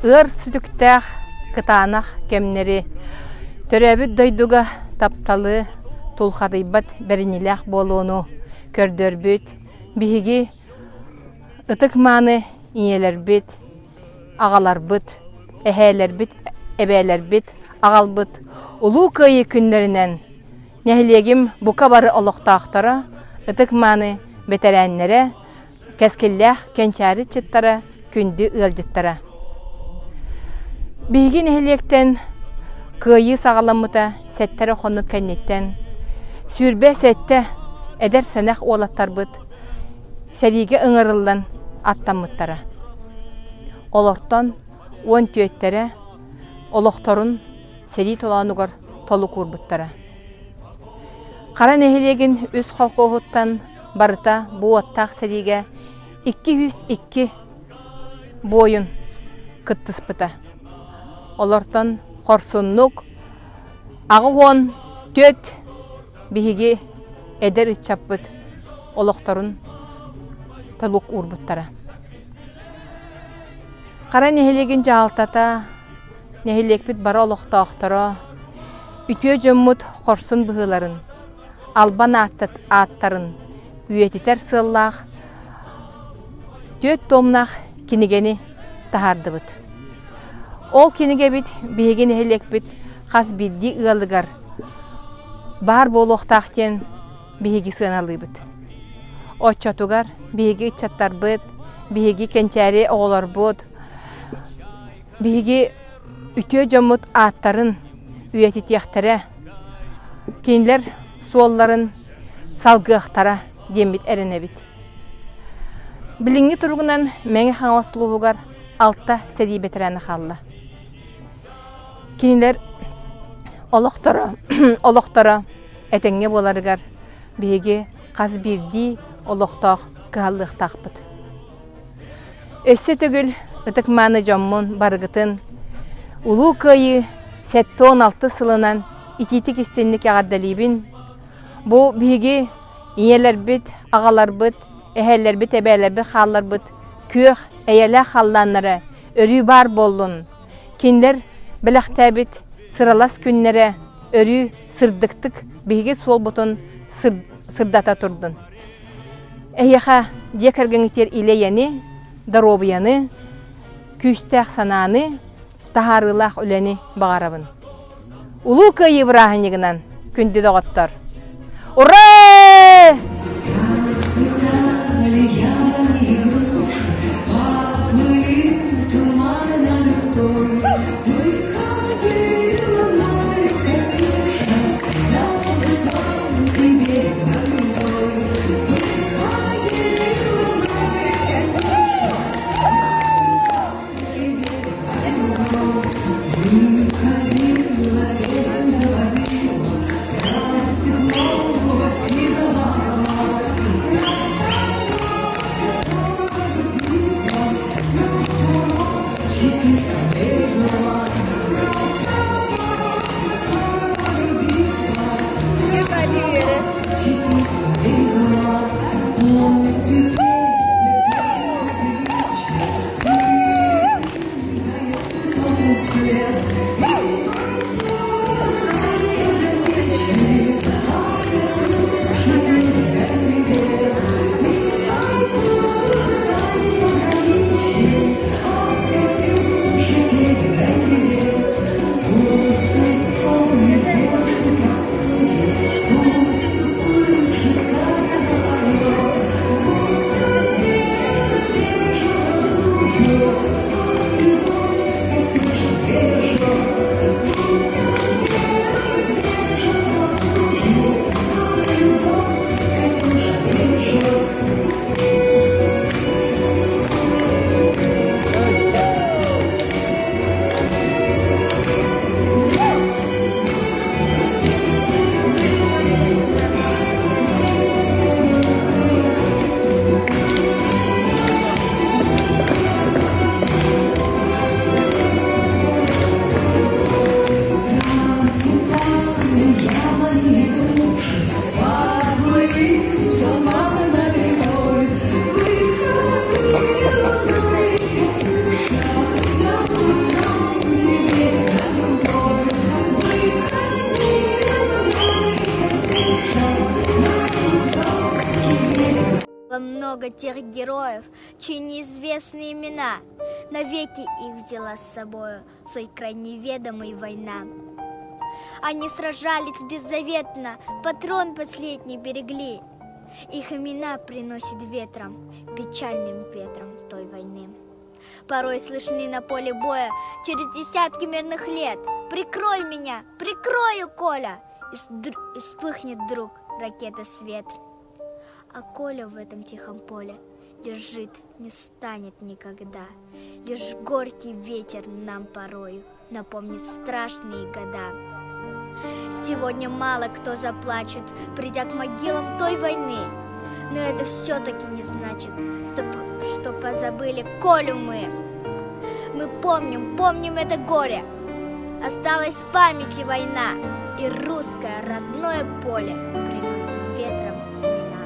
ыр сүтүктәх кытанах кемнери төрөбүт дойдуга тапталы тулхадыйбат беринилях болуну көрдөрбүт биһиги ытык мааны иелербит агаларбыт эһэлербит эбээлербит агалбыт улуу кыйы күннеринен нәһилегим бука бары олохтаахтара ытык мааны бетерәннере кескиллях кенчари чыттара күндү ылжыттара биһиги нәһилектен кыйы сагаламыта сеттере хону кеннеттен сүрбе сетте эдер сенех олаттарбыт сериге ыңырылдан аттамыттара олортон он түйеттере олохторун сери толанугар толу курбуттара кара нәһилегин үс холкоһуттан барыта бу оттах сериге 202 бойын кыттыспыта олортон хорсуннук ағы 14 биһиги эдер иччаппыт олохторун толук урбуттара кара нәһилегин жаалтата нәһилекпит бара олохтоохторо үтүө жоммут хорсун быһыларын албан аттарын үйетитер сыллаах төт томнах кинигени тахардыбыт ол киниге бит биһиги нәһилекпит хас бидди ыалыгар бар болуохтаахтен биһиги сыаналыыбыт отчотугар биһиги ыччаттарбыт биһиги кенчээри оҕолорбут биһиги үтүө жоммут ааттарын үйетитиэхтере кинилер суолларын салгыахтара диэмбит эренебит билиңи туругунан меҥе хаҥласлуугар алта серии бетерэни халла кинилер олохторо этеңҥе буоларыгар биһиги хас бирдии олохтоох кыһаллыахтаахпыт өссө төгүл ытык мааны жоммун барыгытын улуу кыйы 16 сылынан итити кистенник агардалибин бу биһиги иелербит агаларбыт эһэллербит эбээлербит хаалларбыт күөх эйэлэ халлааннара өрүү бар боллун кинилер белэхтээбит сыралас күннере өрүү сырдыктык биһиги суолбутун сырдата турдун эйэха диэкэргэҥитер илэйэни даробыяны күстэх санааны тахарылах үлени багарабын улуу кыйы бырааһынньыгынан күндү доҕоттор ура! Много тех героев, чьи неизвестные имена навеки их взяла с собою в свой край неведомый война. Они сражались беззаветно, патрон последний берегли. Их имена приносит ветром, печальным ветром той войны. Порой слышны на поле боя через десятки мирных лет: «Прикрой меня, прикрою, Коля!» И вспыхнет вдруг ракета свет. А Коля в этом тихом поле лежит, не станет никогда. Лишь горький ветер нам порою напомнит страшные года. Сегодня мало кто заплачет, придя к могилам той войны. Но это все-таки не значит, что позабыли Колю мы. Мы помним это горе. Осталась в памяти война, и русское родное поле приносит ветром имена.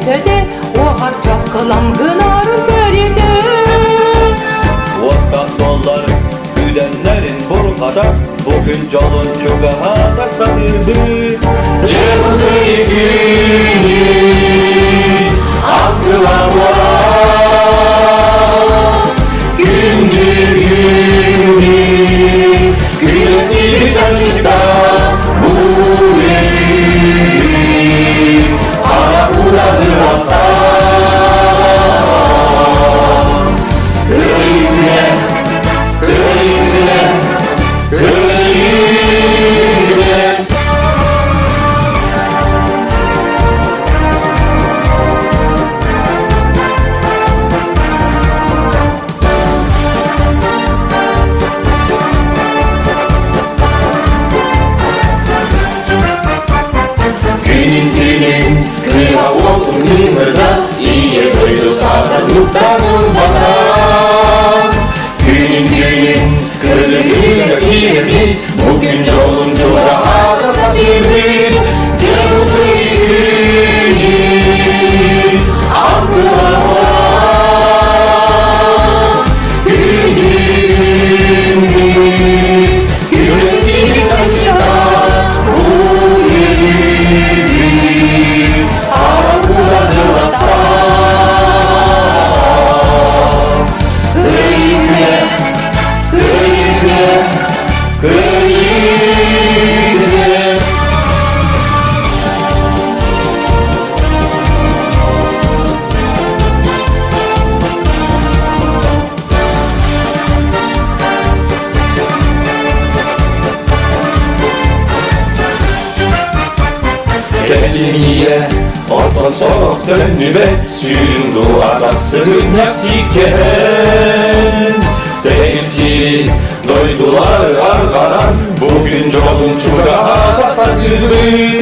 öde o harcak kılam gınarın körüde. Orta sollar güdenlerin burkada bugün yolun çugaha da sarıldı. Cevdi günü aklıma gündür günü gülesi çarşıda bu evi ana uladı hasta. Köyüne, köyüne, köyüne. Günün kıya oldum kıyımda İyi duydu satanlıktanın bana. Günün kırılığıyla kirli bugün yolun çoğağa da sabirli. Cevdi günün aklıma günün gülesi çarşıda bu evi ağladı hasta. Köyüne, köyüne, köyüne. Geliniye ortan soğuk dönübe suyun duadak sığın yaksiken Değilsiri doydular argaran bugün yolun çugağa da sarıldı.